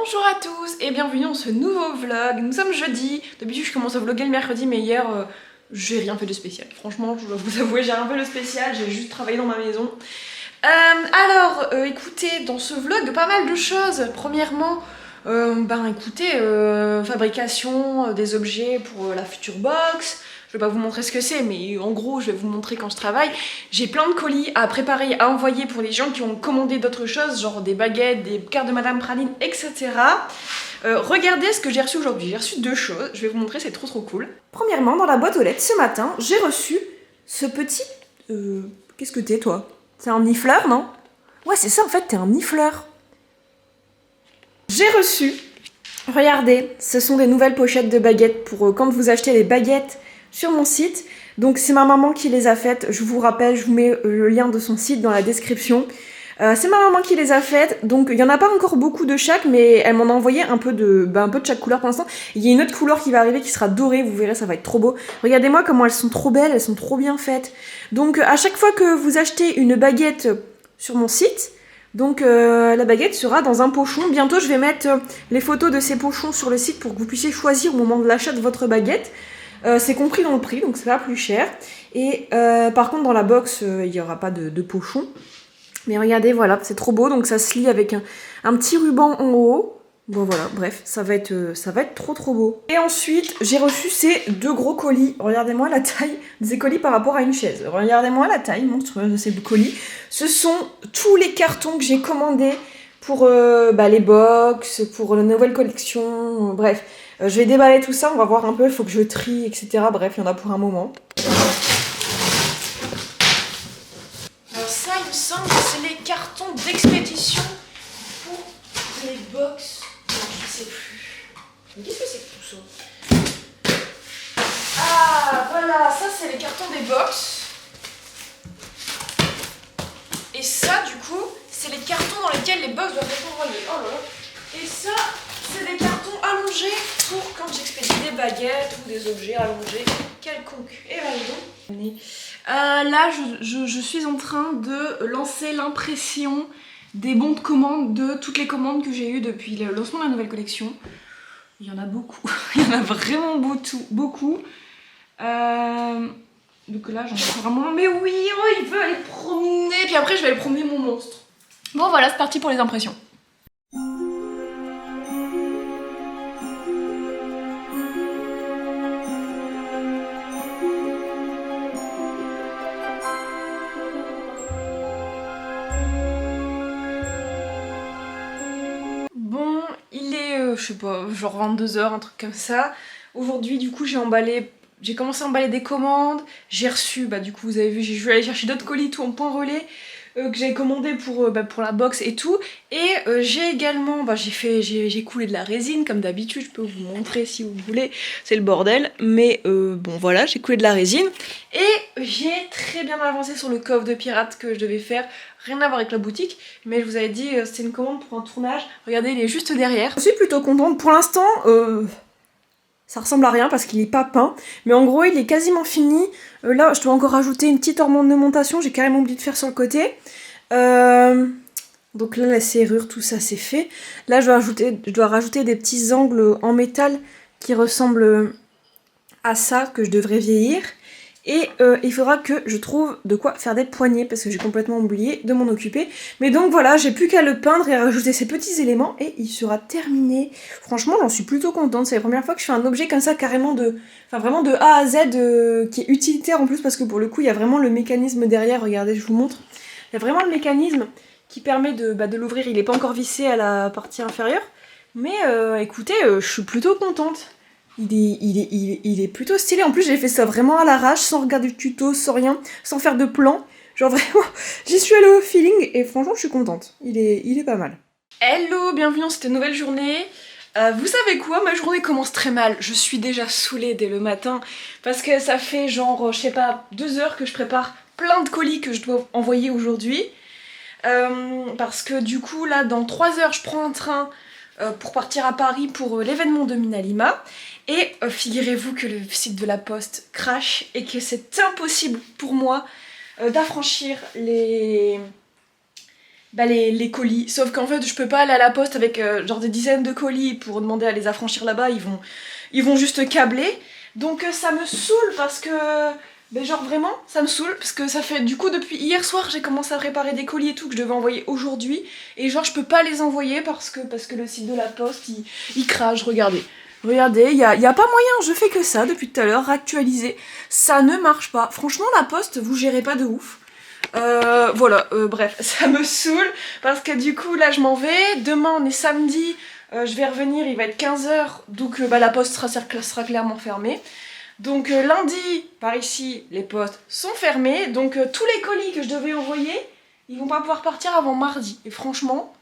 Bonjour à tous et bienvenue dans ce nouveau vlog. Nous sommes jeudi. D'habitude je commence à vlogger le mercredi mais hier j'ai rien fait de spécial. Franchement je dois vous avouer j'ai rien fait de spécial, j'ai juste travaillé dans ma maison. Écoutez, dans ce vlog pas mal de choses. Premièrement, fabrication des objets pour la future box. Je vais pas vous montrer ce que c'est, mais en gros, je vais vous montrer quand je travaille. J'ai plein de colis à préparer, à envoyer pour les gens qui ont commandé d'autres choses, genre des baguettes, des cartes de Madame Praline, etc. Regardez ce que j'ai reçu aujourd'hui. J'ai reçu deux choses, je vais vous montrer, c'est trop cool. Premièrement, dans la boîte aux lettres, ce matin, j'ai reçu ce petit... Qu'est-ce que t'es, toi? C'est un nifleur, non? Ouais, c'est ça, en fait, t'es un nifleur. J'ai reçu... Regardez, ce sont des nouvelles pochettes de baguettes pour quand vous achetez les baguettes sur mon site. Donc c'est ma maman qui les a faites, je vous rappelle, je vous mets le lien de son site dans la description. C'est ma maman qui les a faites, donc il n'y en a pas encore beaucoup de chaque, mais elle m'en a envoyé un peu de chaque couleur pour l'instant. Il y a une autre couleur qui va arriver qui sera dorée, vous verrez, ça va être trop beau. Regardez-moi comment elles sont trop belles, elles sont trop bien faites. Donc à chaque fois que vous achetez une baguette sur mon site, donc la baguette sera dans un pochon. Bientôt je vais mettre les photos de ces pochons sur le site pour que vous puissiez choisir au moment de l'achat de votre baguette. C'est compris dans le prix, donc c'est pas plus cher. Et par contre dans la box, il n'y aura pas de pochon. Mais regardez, voilà, c'est trop beau, donc ça se lie avec un petit ruban en haut. Bon voilà, bref, ça va être trop beau. Et ensuite, j'ai reçu ces deux gros colis. Regardez-moi la taille de ces colis par rapport à une chaise. Regardez-moi la taille monstrueuse de ces colis. Ce sont tous les cartons que j'ai commandés pour les box, pour la nouvelle collection, bref. Je vais déballer tout ça, on va voir un peu, il faut que je trie, etc. Bref, il y en a pour un moment. Alors ça, il me semble que c'est les cartons d'expédition pour les box. Non, je sais plus. Mais qu'est-ce que c'est que tout ça? Ah, voilà, ça c'est les cartons des box. Et ça, du coup, c'est les cartons dans lesquels les box doivent être envoyées. Oh là là. Et ça, c'est des cartons allongés pour quand j'expédie des baguettes ou des objets allongés quelconques. Et là, je suis en train de lancer l'impression des bons de commande de toutes les commandes que j'ai eues depuis le lancement de la nouvelle collection. Il y en a beaucoup. Il y en a vraiment beaucoup. Donc là, j'en ai vraiment... Mais oui, oh, il veut aller promener. Puis après, je vais aller promener mon monstre. Bon, voilà, c'est parti pour les impressions. Bon, il est, je sais pas, genre 22 h, un truc comme ça. Aujourd'hui, du coup, j'ai commencé à emballer des commandes. J'ai reçu, du coup, vous avez vu, je vais aller chercher d'autres colis, tout en point relais, que j'avais commandé pour la box et tout. Et j'ai également, j'ai coulé de la résine, comme d'habitude, je peux vous montrer si vous voulez. C'est le bordel, mais bon, voilà, j'ai coulé de la résine. Et j'ai très bien avancé sur le coffre de pirate que je devais faire. Rien à voir avec la boutique, mais je vous avais dit c'était une commande pour un tournage. Regardez, il est juste derrière. Je suis plutôt contente. Pour l'instant, ça ressemble à rien parce qu'il est pas peint. Mais en gros, il est quasiment fini. Là, je dois encore rajouter une petite ornementation. J'ai carrément oublié de faire sur le côté. Donc là, la serrure, tout ça, c'est fait. Là, je dois rajouter des petits angles en métal qui ressemblent à ça, que je devrais vieillir. Et il faudra que je trouve de quoi faire des poignées parce que j'ai complètement oublié de m'en occuper. Mais donc voilà, j'ai plus qu'à le peindre et rajouter ces petits éléments et il sera terminé. Franchement, j'en suis plutôt contente. C'est la première fois que je fais un objet comme ça, carrément vraiment de A à Z, qui est utilitaire en plus parce que pour le coup, il y a vraiment le mécanisme derrière. Regardez, je vous montre. Il y a vraiment le mécanisme qui permet de l'ouvrir. Il n'est pas encore vissé à la partie inférieure. Mais écoutez, je suis plutôt contente. Il est plutôt stylé. En plus, j'ai fait ça vraiment à l'arrache, sans regarder le tuto, sans rien, sans faire de plan. Genre vraiment, j'y suis allée au feeling et franchement, je suis contente. Il est pas mal. Hello, bienvenue dans cette nouvelle journée. Vous savez quoi, ma journée commence très mal. Je suis déjà saoulée dès le matin parce que ça fait genre, je sais pas, 2 heures que je prépare plein de colis que je dois envoyer aujourd'hui. Parce que du coup, là, dans 3 heures, je prends un train pour partir à Paris pour l'événement de Minalima. Et figurez-vous que le site de la Poste crache et que c'est impossible pour moi d'affranchir les les colis. Sauf qu'en fait, je peux pas aller à la poste avec genre des dizaines de colis pour demander à les affranchir là-bas, ils vont juste câbler. Donc ça me saoule parce que... Ben genre vraiment, ça me saoule parce que ça fait du coup depuis hier soir j'ai commencé à préparer des colis et tout que je devais envoyer aujourd'hui et genre je peux pas les envoyer parce que le site de la poste il crache, regardez. Regardez, y a pas moyen, je fais que ça depuis tout à l'heure, actualiser, ça ne marche pas. Franchement la poste, vous gérez pas de ouf. Voilà, bref, ça me saoule parce que du coup là je m'en vais, demain on est samedi, je vais revenir, il va être 15h, donc la poste sera clairement fermée. Donc lundi, par ici, les postes sont fermés, donc tous les colis que je devais envoyer, ils vont pas pouvoir partir avant mardi. Et franchement,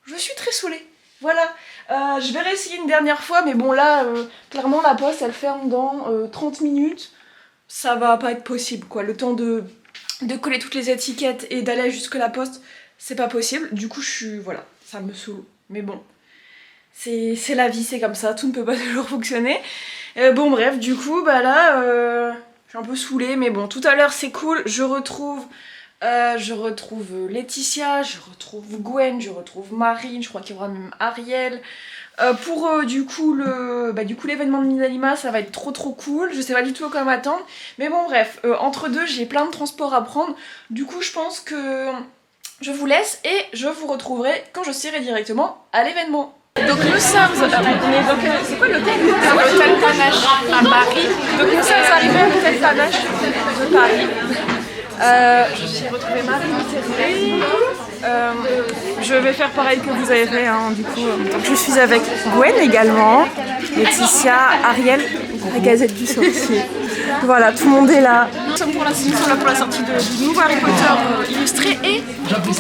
je suis très saoulée. Voilà, je vais réessayer une dernière fois, mais bon là, clairement la poste elle ferme dans 30 minutes. Ça va pas être possible quoi, le temps de coller toutes les étiquettes et d'aller jusque la poste, c'est pas possible. Du coup voilà, ça me saoule. Mais bon, c'est la vie, c'est comme ça, tout ne peut pas toujours fonctionner. Bon bref, du coup bah là je suis un peu saoulée mais bon tout à l'heure c'est cool, je retrouve Laetitia, je retrouve Gwen, je retrouve Marine, je crois qu'il y aura même Ariel. Pour du coup l'événement de Minalima ça va être trop cool, je sais pas du tout comment attendre. Mais bon bref, entre deux j'ai plein de transports à prendre, du coup je pense que je vous laisse et je vous retrouverai quand je serai directement à l'événement. Donc nous sommes, c'est quoi l'hôtel? L'hôtel Panache à Paris. Donc nous sommes arrivés à l'hôtel Panache de Paris. J'ai retrouvé Marie Thérèse. Je vais faire pareil que vous avez fait, hein, du coup. Donc je suis avec Gwen également, Laetitia, Ariel, la Gazette du Sorcier. Voilà, tout le monde est là. Nous sommes pour la sortie du nouveau Harry Potter illustré et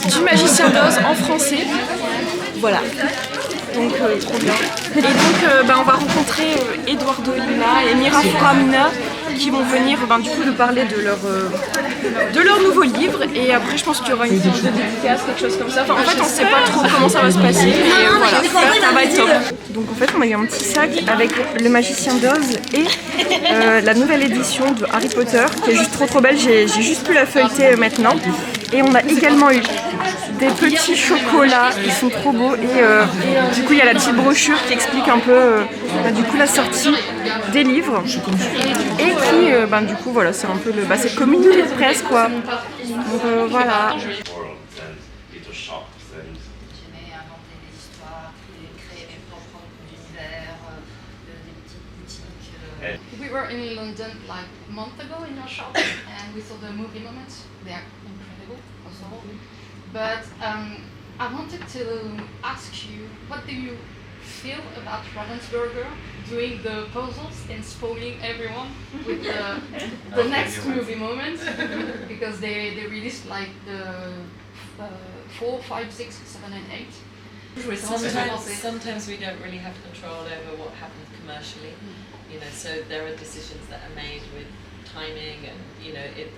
du Magicien d'Oz en français. Voilà. Donc trop bien. Et donc on va rencontrer Eduardo Lina et Mira Furamina qui vont venir du coup nous parler de leur nouveau livre et après je pense qu'il y aura une séance de dédicace, quelque chose comme ça. Enfin en fait on sait pas trop comment ça va se passer mais voilà, ça va être top. Donc en fait on a eu un petit sac avec le Magicien d'Oz et la nouvelle édition de Harry Potter qui est juste trop belle, j'ai juste pu la feuilleter maintenant. Et on a également eu des petits chocolats, ils sont trop beaux et du coup il y a la petite brochure qui explique un peu du coup la sortie des livres et qui du coup voilà c'est un peu c'est le communiqué de presse quoi. Donc voilà. We were in London like a month ago in your shop and we saw the movie moments. They are incredible also. But I wanted to ask you, what do you feel about Ravensburger doing the puzzles and spoiling everyone with the next movie moment? Because they released like the 4, 5, 6, 7 and 8. Sometimes we don't really have control over what happens commercially, you know, so there are decisions that are made with timing and, you know, it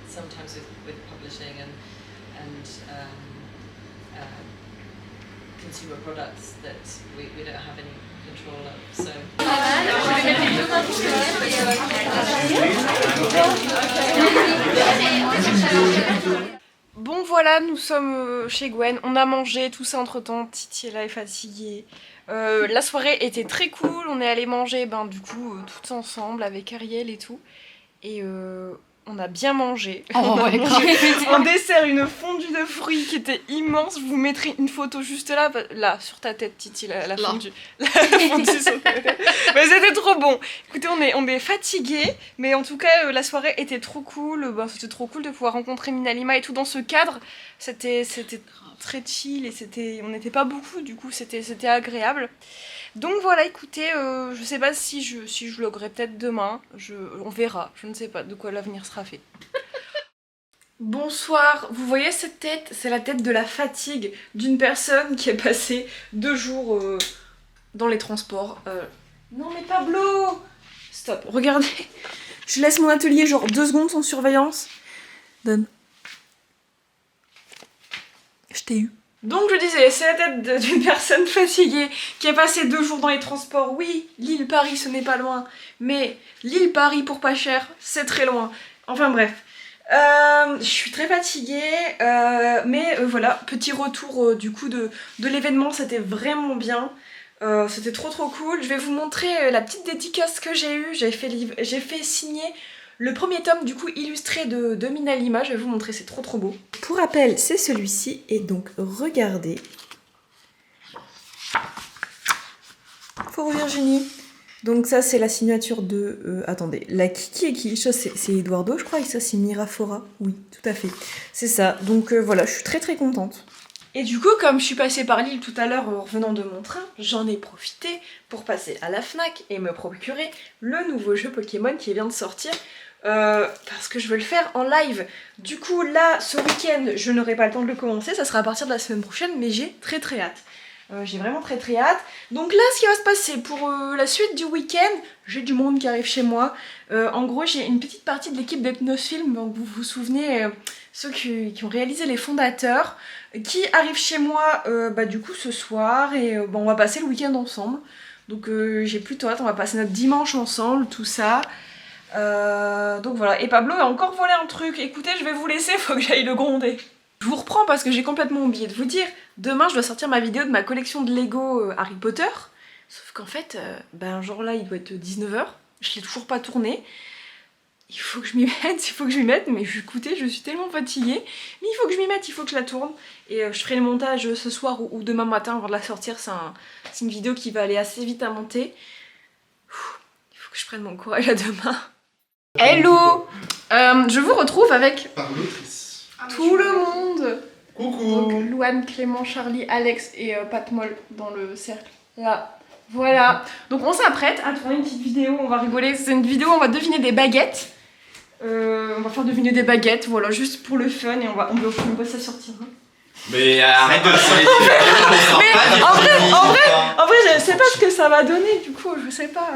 sometimes with publishing and consumer products that we don't have any control of, so. Bon voilà, nous sommes chez Gwen, on a mangé, tout ça entre temps, Titi est là, est fatiguée. La soirée était très cool, on est allé manger du coup tous ensemble avec Ariel et tout. Et on a bien mangé. En dessert, une fondue de fruits qui était immense. Je vous mettrai une photo juste là sur ta tête, Titi, la fondue. La fondue sur ta tête. Mais c'était trop bon. Écoutez, on est fatigués, mais en tout cas, la soirée était trop cool. C'était trop cool de pouvoir rencontrer Minalima et tout dans ce cadre. C'était très chill et on n'était pas beaucoup, du coup, c'était agréable. Donc voilà, écoutez, je sais pas si je vloguerai peut-être demain, on verra, je ne sais pas de quoi l'avenir sera fait. Bonsoir, vous voyez cette tête? C'est la tête de la fatigue d'une personne qui est passée 2 jours dans les transports. Non mais Pablo! Stop, regardez, je laisse mon atelier genre 2 secondes sans surveillance. Donne. Je t'ai eu. Donc je disais, c'est la tête d'une personne fatiguée qui a passé 2 jours dans les transports. Oui, Lille-Paris ce n'est pas loin, mais Lille-Paris pour pas cher, c'est très loin. Enfin bref, Je suis très fatiguée, mais voilà, petit retour du coup de l'événement, c'était vraiment bien. C'était trop cool. Je vais vous montrer la petite dédicace que j'ai eue. J'ai fait signer le premier tome du coup illustré de Mina Lima. Je vais vous montrer, c'est trop beau. Pour rappel, c'est celui-ci et donc regardez. Pour Virginie. Donc ça c'est la signature de... attendez, la Kiki et qui, ça c'est Eduardo je crois et ça c'est Mirafora. Oui, tout à fait. C'est ça. Donc voilà, je suis très contente. Et du coup, comme je suis passée par Lille tout à l'heure en revenant de mon train, j'en ai profité pour passer à la Fnac et me procurer le nouveau jeu Pokémon qui vient de sortir. Parce que je veux le faire en live. Du coup, là, ce week-end, je n'aurai pas le temps de le commencer. Ça sera à partir de la semaine prochaine, mais j'ai très hâte. J'ai vraiment très hâte. Donc là, ce qui va se passer pour la suite du week-end, j'ai du monde qui arrive chez moi. En gros, j'ai une petite partie de l'équipe d'Hypnosfilm, donc vous vous souvenez, ceux qui ont réalisé les fondateurs, qui arrivent chez moi du coup ce soir et on va passer le week-end ensemble. Donc j'ai plutôt hâte, on va passer notre dimanche ensemble, tout ça. Donc voilà, et Pablo a encore volé un truc. Écoutez, je vais vous laisser, faut que j'aille le gronder. Je vous reprends parce que j'ai complètement oublié de vous dire, demain je dois sortir ma vidéo de ma collection de Lego Harry Potter. Sauf qu'en fait, genre là il doit être 19h, je l'ai toujours pas tourné. Il faut que je m'y mette, mais écoutez, je suis tellement fatiguée. Mais il faut que je m'y mette, il faut que je la tourne. Et je ferai le montage ce soir ou demain matin avant de la sortir. C'est une vidéo qui va aller assez vite à monter. Il faut que je prenne mon courage à demain. Hello, je vous retrouve avec tout le monde. Coucou. Donc, Louane, Clément, Charlie, Alex et Pat Moll dans le cercle. Là, voilà. Donc on s'apprête à tourner une petite vidéo, on va rigoler. C'est une vidéo où on va deviner des baguettes. On va faire deviner des baguettes, voilà, juste pour le fun et on va ça sortir. Hein. Mais arrête de le Mais en vrai, je sais pas ce que ça va donner, du coup, je sais pas.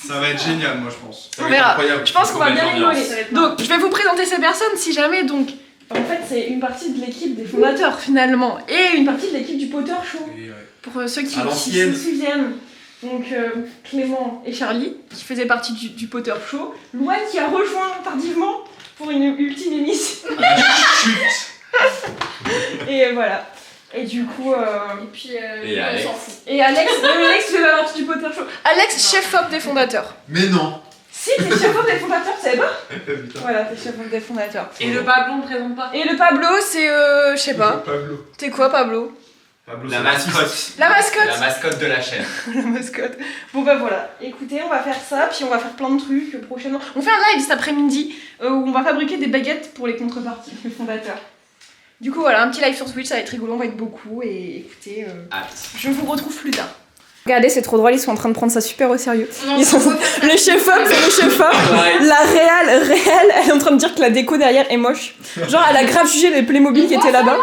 Ça va être génial, moi je pense. On verra. Je pense qu'on va bien rigoler. Donc, je vais vous présenter ces personnes si jamais. Donc, en fait, c'est une partie de l'équipe des fondateurs finalement et une partie de l'équipe du Potter Show. Pour ceux qui se souviennent. Donc, Clément et Charlie qui faisaient partie du Potter Show. Louane qui a rejoint tardivement pour une ultime émission. Et voilà. Et du coup. Et puis, Alex. on s'en fout. Et Alex fait partie du Potter Show. Alex, chef-op des fondateurs. Mais non. Si, t'es chef-op des fondateurs, tu savais pas? Voilà, t'es chef-op des fondateurs. Et le Pablo, on ne présente pas. Et le Pablo, c'est je sais pas. Pablo. T'es quoi, Pablo? La mascotte. La mascotte. La mascotte de la chaîne. La mascotte. Bon bah voilà, écoutez, on va faire ça, puis on va faire plein de trucs prochainement. On fait un live cet après-midi où on va fabriquer des baguettes pour les contreparties, les fondateurs. Du coup voilà, un petit live sur Twitch, ça va être rigolo, on va être beaucoup et écoutez, je vous retrouve plus tard. Regardez, c'est trop drôle, ils sont en train de prendre ça super au sérieux. Les chefs-op, c'est les chefs-op. La réelle, elle est en train de dire que la déco derrière est moche. Genre, elle a grave jugé les Playmobil qui étaient là-bas.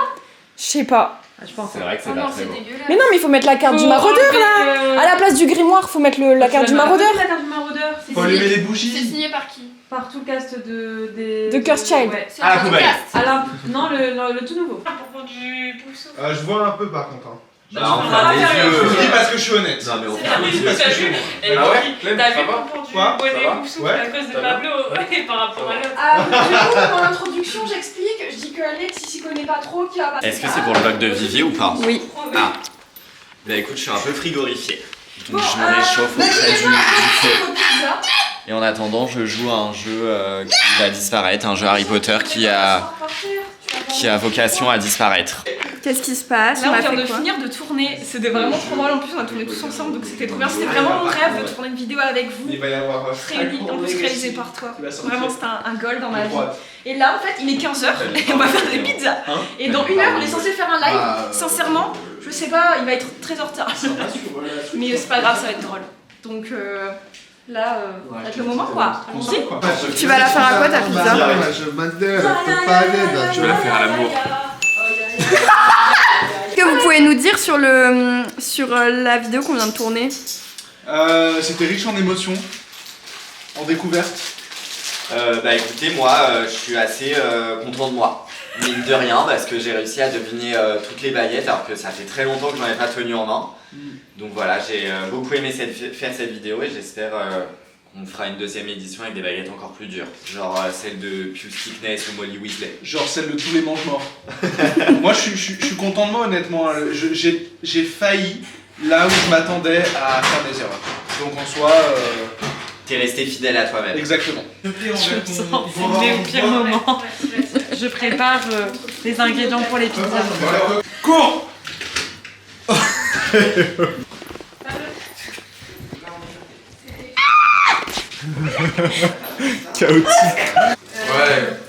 Je sais pas. Je pense c'est vrai que c'est non, pas très c'est beau. dégueulasse. Mais non, mais il faut mettre la carte du maraudeur là. À la place du grimoire, faut mettre la carte du maraudeur. La carte du maraudeur, c'est Faut allumer les C'est bougies. signé par qui? par tout le cast de De Cursed Child. Ouais. C'est À la un poubelle. podcast. Non, le tout nouveau. À propos du pousseau. Je vois un peu par contre. Hein. Bah, on on ferme va les faire yeux. les Je vous yeux. dis parce que je suis honnête. Non mais on C'est ferme bien, les yeux. parce que je suis honnête. Ah ouais Clem, T'as ça vu va pour du Quoi bonnet Ça va Poussou Ouais. à cause de Ça va Pablo par rapport à l'autre. Ah, du coup, dans l'introduction, j'explique. Je dis que Alex, il s'y connaît pas trop, qu'il va pas. Est-ce que c'est pour le vlog de Vivier ou pas? Oui. Ah. Bah écoute, je suis un peu frigorifié. Donc Bon, je me réchauffe auprès du feu. Pizza. Et en attendant, je joue à un jeu qui va disparaître, un jeu Harry Potter qui a vocation à disparaître. Qu'est-ce qui se passe? Là, on vient de finir de tourner. C'était vraiment trop drôle. En plus, on a tourné tous ensemble, donc c'était trop bien. C'était vraiment mon rêve de tourner une vidéo avec vous. Il va y avoir En plus, réalisé par toi. Vraiment, c'était un goal dans ma vie. Et là, en fait, il est 15h et on va faire des pizzas. Et dans 1 heure, on est censé faire un live. Sincèrement, je sais pas, il va être très en retard. Mais c'est pas grave, ça va être drôle. Donc là, avec le moment quoi. Allons-y. Tu vas la faire à quoi ta pizza? Je vais la faire à l'amour. Qu'est-ce que vous pouvez nous dire sur la vidéo qu'on vient de tourner? C'était riche en émotions, en découvertes. Bah écoutez, moi je suis assez content de moi. Mine de rien, parce que j'ai réussi à deviner toutes les baguettes alors que ça fait très longtemps que j'en ai pas tenu en main. Donc voilà, j'ai beaucoup aimé faire cette vidéo et j'espère On fera une deuxième édition avec des baguettes encore plus dures. Genre celle de Pius Thickness ou Molly Weasley. Genre celle de tous les mange-morts. Moi je suis content de moi honnêtement. J'ai failli là où je m'attendais à faire des erreurs. Donc en soi... T'es resté fidèle à toi-même. Exactement. Je me sens filmé au pire moment. Je prépare les ingrédients pour les pizzas. Cours. Chaotique. Ouais.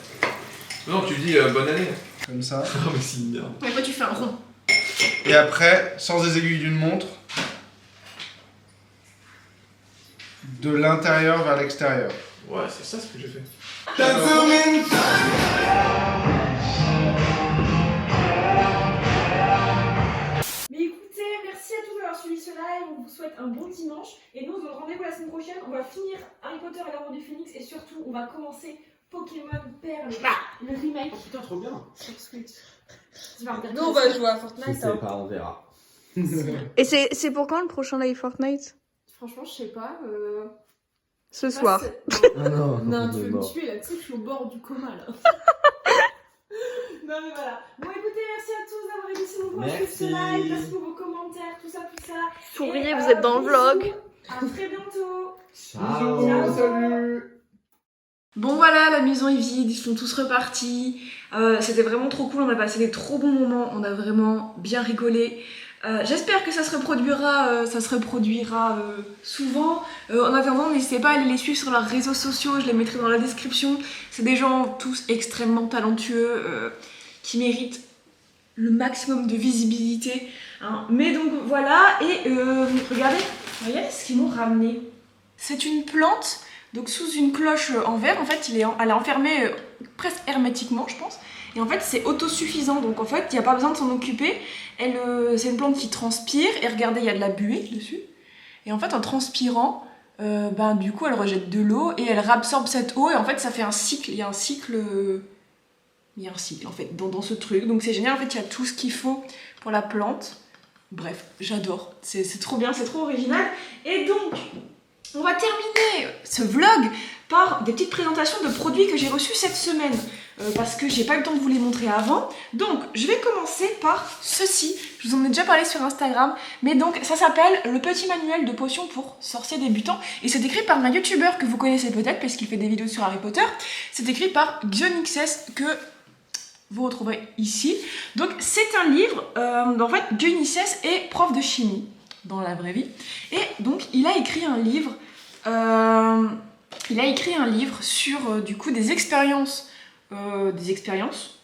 Non, tu dis bonne année. Comme ça. Ah, mais c'est une merde. Et après tu fais un rond. Et après, sans les aiguilles d'une montre, de l'intérieur vers l'extérieur. Ouais, c'est ça ce que j'ai fait. Mais écoutez, merci à tous d'avoir suivi ce live, on vous souhaite un bon dimanche et nous on se donne rendez-vous la semaine prochaine, on va finir Harry Potter et l'Ordre du Phénix et surtout on va commencer Pokémon Perle, le remake Putain, trop bien. sur Switch. Tu vas regarder Nous on va jouer à Fortnite. Hein. pas, on verra. Et c'est pour quand le prochain live Fortnite? Franchement, je sais pas. Ce soir. Ah non, Non, tu veux me tuer là, tu sais, je suis au bord du coma là. Non mais voilà. Bon écoutez, merci à tous d'avoir été si nombreux à suivre ce live, merci pour vos commentaires, tout ça. Souriez, Et, vous êtes dans le bisous. vlog. À très bientôt. Ciao. Salut. Bon voilà, la maison est vide, ils sont tous repartis. C'était vraiment trop cool, on a passé des trop bons moments, on a vraiment bien rigolé. J'espère que ça se reproduira, souvent. En attendant, n'hésitez pas à aller les suivre sur leurs réseaux sociaux, je les mettrai dans la description. C'est des gens tous extrêmement talentueux, qui méritent le maximum de visibilité. Hein. Mais donc voilà, et regardez ce qu'ils m'ont ramené. C'est une plante, donc sous une cloche en verre, en fait elle est enfermée presque hermétiquement je pense. Et en fait c'est autosuffisant, donc en fait il n'y a pas besoin de s'en occuper. C'est une plante qui transpire, et regardez il y a de la buée dessus. Et en fait en transpirant, du coup elle rejette de l'eau et elle réabsorbe cette eau, et en fait ça fait un cycle, il y a un cycle en fait dans ce truc, donc c'est génial, en fait il y a tout ce qu'il faut pour la plante. Bref, j'adore, c'est trop bien, c'est trop original. Et donc on va terminer ce vlog par des petites présentations de produits que j'ai reçus cette semaine, parce que j'ai pas eu le temps de vous les montrer avant. Donc je vais commencer par ceci, je vous en ai déjà parlé sur Instagram, mais donc ça s'appelle le petit manuel de potions pour sorciers débutants, et c'est écrit par un youtubeur que vous connaissez peut-être parce qu'il fait des vidéos sur Harry Potter. C'est écrit par XionXS, que vous retrouverez ici. Donc c'est un livre, en fait XionXS est prof de chimie dans la vraie vie, et donc il a écrit un livre sur du coup des expériences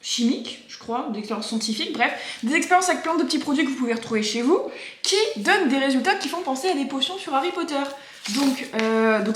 chimiques, je crois, des expériences scientifiques, bref, des expériences avec plein de petits produits que vous pouvez retrouver chez vous, qui donnent des résultats qui font penser à des potions sur Harry Potter. Donc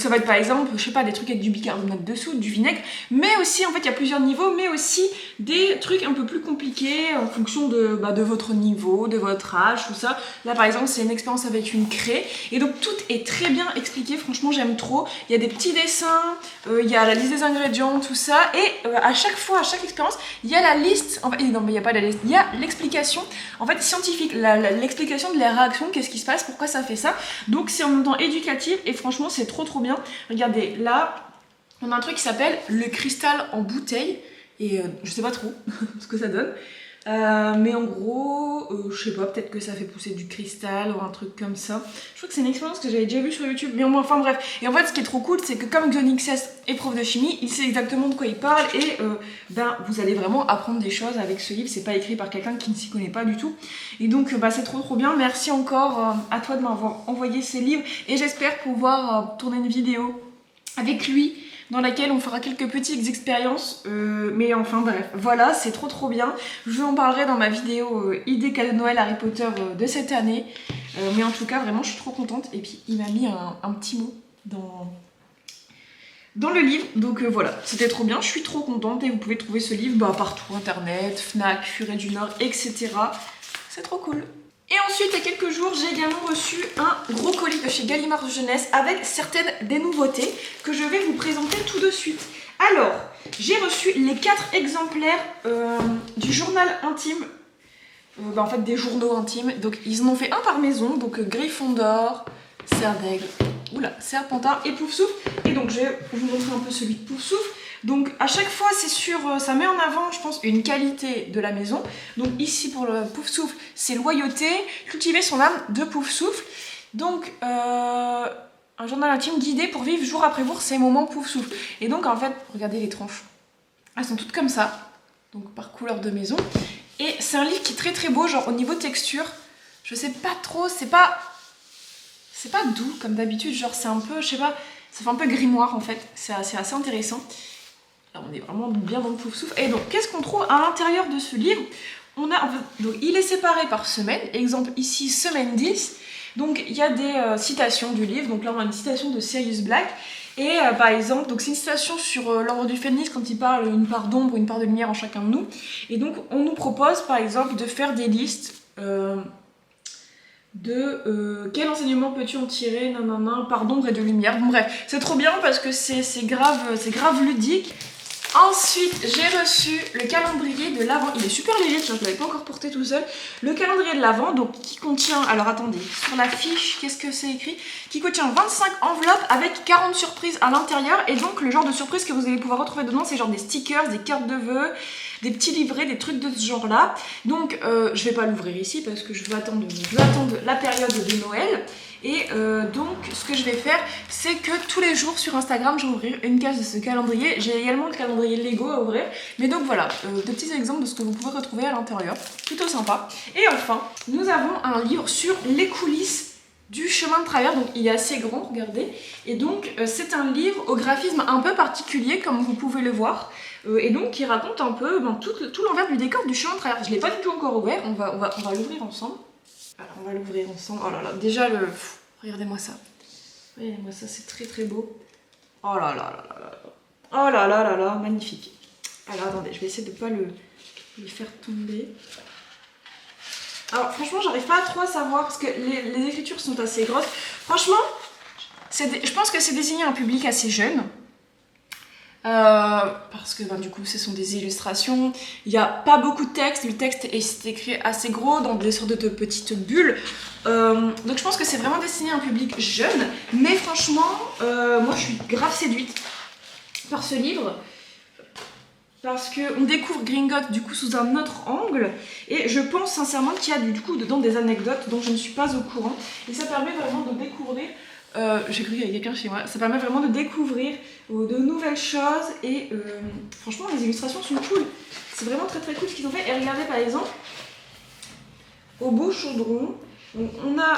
ça va être par exemple, je sais pas, des trucs avec du bicarbonate de soude, du vinaigre, mais aussi, en fait, il y a plusieurs niveaux, mais aussi des trucs un peu plus compliqués en fonction de votre niveau, de votre âge, tout ça. Là, par exemple, c'est une expérience avec une craie, et donc tout est très bien expliqué, franchement, j'aime trop. Il y a des petits dessins, il y a la liste des ingrédients, tout ça, et à chaque fois, à chaque expérience, il y a la liste, en fait, non, mais il n'y a pas la liste, il y a l'explication, en fait, scientifique, l'explication de la réaction, qu'est-ce qui se passe, pourquoi ça fait ça. Donc c'est en même temps éducatif, et franchement c'est trop bien. Regardez, là on a un truc qui s'appelle le cristal en bouteille, et je sais pas trop ce que ça donne, mais en gros je sais pas, peut-être que ça fait pousser du cristal ou un truc comme ça. Je crois que c'est une expérience que j'avais déjà vue sur YouTube, mais enfin bref. Et en fait ce qui est trop cool, c'est que comme XionXS est prof de chimie, il sait exactement de quoi il parle, et vous allez vraiment apprendre des choses avec ce livre. C'est pas écrit par quelqu'un qui ne s'y connaît pas du tout, et donc c'est trop bien. Merci encore à toi de m'avoir envoyé ces livres, et j'espère pouvoir tourner une vidéo avec lui dans laquelle on fera quelques petites expériences, mais enfin bref, voilà, c'est trop bien. Je vous en parlerai dans ma vidéo idée cadeau de Noël Harry Potter de cette année, mais en tout cas vraiment je suis trop contente. Et puis il m'a mis un petit mot dans le livre, donc voilà, c'était trop bien, je suis trop contente, et vous pouvez trouver ce livre partout, internet, Fnac, Furet du Nord, etc. C'est trop cool. Et ensuite, il y a quelques jours, j'ai également reçu un gros colis de chez Gallimard Jeunesse avec certaines des nouveautés que je vais vous présenter tout de suite. Alors, j'ai reçu les 4 exemplaires du journal intime, en fait des journaux intimes. Donc ils en ont fait un par maison, donc Gryffondor, Serre d'Aigle, oula, Serpentin et Poufsouffle. Et donc je vais vous montrer un peu celui de Poufsouffle. Donc à chaque fois c'est sûr, ça met en avant je pense une qualité de la maison. Donc ici pour le Poufsouffle c'est loyauté, cultiver son âme de Poufsouffle. Donc un journal intime guidé pour vivre jour après jour ces moments Poufsouffle. Et donc en fait, regardez les tranches, elles sont toutes comme ça, donc par couleur de maison. Et c'est un livre qui est très très beau, genre au niveau texture, je sais pas trop, c'est pas doux comme d'habitude, genre c'est un peu, je sais pas, ça fait un peu grimoire en fait, c'est assez intéressant. Là on est vraiment bien dans le Poufsouffle. Et donc qu'est-ce qu'on trouve à l'intérieur de ce livre? On a, donc il est séparé par semaine, exemple ici semaine 10. Donc il y a des citations du livre, donc là on a une citation de Sirius Black, et par exemple, donc c'est une citation sur l'ordre du phénix quand il parle une part d'ombre, une part de lumière en chacun de nous, et donc on nous propose par exemple de faire des listes quel enseignement peux-tu en tirer, nanana, part d'ombre et de lumière, bon bref, c'est trop bien parce que c'est grave ludique. Ensuite, j'ai reçu le calendrier de l'Avent. Il est super léger, je ne l'avais pas encore porté tout seul. Le calendrier de l'Avent, donc qui contient, alors attendez, sur la fiche, qu'est-ce que c'est écrit? Qui contient 25 enveloppes avec 40 surprises à l'intérieur. Et donc, le genre de surprises que vous allez pouvoir retrouver dedans, c'est genre des stickers, des cartes de vœux, des petits livrets, des trucs de ce genre-là. Donc, je vais pas l'ouvrir ici parce que je veux attendre la période de Noël. Et donc ce que je vais faire, c'est que tous les jours sur Instagram je vais ouvrir une case de ce calendrier. J'ai également le calendrier Lego à ouvrir. Mais donc voilà, des petits exemples de ce que vous pouvez retrouver à l'intérieur. Plutôt sympa. Et enfin, nous avons un livre sur les coulisses du chemin de travers. Donc il est assez grand, regardez. Et donc c'est un livre au graphisme un peu particulier comme vous pouvez le voir. Et donc qui raconte un peu tout l'envers du décor du chemin de travers. Je ne l'ai pas du tout encore ouvert, on va l'ouvrir ensemble. Alors on va l'ouvrir ensemble. Oh là là, déjà regardez-moi ça. Regardez-moi ça, c'est très très beau. Oh là là là là là. Oh là là là là, magnifique. Alors attendez, je vais essayer de ne pas le faire tomber. Alors franchement, j'arrive pas trop à savoir parce que les écritures sont assez grosses. Franchement, je pense que c'est destiné à un public assez jeune. Parce que du coup ce sont des illustrations, il n'y a pas beaucoup de texte, le texte est écrit assez gros dans des sortes de petites bulles, donc je pense que c'est vraiment destiné à un public jeune, mais franchement moi je suis grave séduite par ce livre parce qu'on découvre Gringotts du coup sous un autre angle et je pense sincèrement qu'il y a du coup dedans des anecdotes dont je ne suis pas au courant et ça permet vraiment de découvrir. J'ai cru qu'il y avait quelqu'un chez moi. Ça permet vraiment de découvrir de nouvelles choses et franchement les illustrations sont cool. C'est vraiment très très cool ce qu'ils ont fait. Et regardez par exemple, au beau chaudron, on a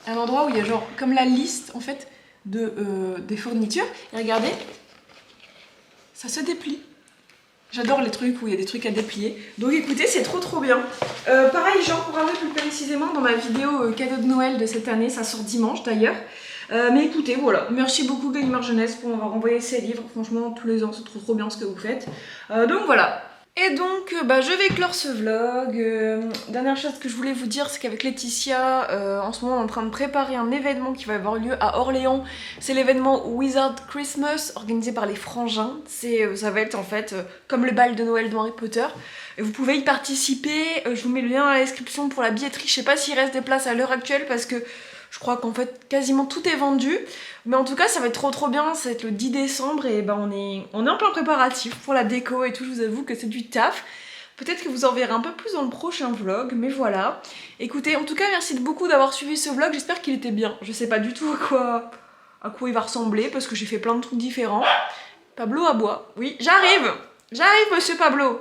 un endroit où il y a genre comme la liste en fait des fournitures. Et regardez, ça se déplie. J'adore les trucs où il y a des trucs à déplier. Donc écoutez, c'est trop bien. Pareil, genre pour aller plus précisément dans ma vidéo cadeau de Noël de cette année, ça sort dimanche d'ailleurs. Mais écoutez, voilà. Merci beaucoup Gallimard Jeunesse pour m'avoir envoyé ces livres. Franchement, tous les ans, c'est trop bien ce que vous faites. Donc voilà. Et donc, je vais clore ce vlog. Dernière chose que je voulais vous dire, c'est qu'avec Laetitia, en ce moment, on est en train de préparer un événement qui va avoir lieu à Orléans. C'est l'événement Wizard Christmas, organisé par les Frangins. Ça va être en fait comme le bal de Noël dans Harry Potter. Et vous pouvez y participer. Je vous mets le lien dans la description pour la billetterie. Je sais pas s'il reste des places à l'heure actuelle parce que je crois qu'en fait quasiment tout est vendu. Mais en tout cas ça va être trop bien, ça va être le 10 décembre et on est en plein préparatif pour la déco et tout, je vous avoue que c'est du taf. Peut-être que vous en verrez un peu plus dans le prochain vlog, mais voilà. Écoutez, en tout cas merci beaucoup d'avoir suivi ce vlog, j'espère qu'il était bien. Je sais pas du tout à quoi il va ressembler parce que j'ai fait plein de trucs différents. Pablo aboie, oui j'arrive monsieur Pablo.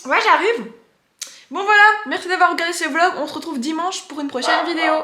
Ouais j'arrive. Bon voilà, merci d'avoir regardé ce vlog, on se retrouve dimanche pour une prochaine vidéo.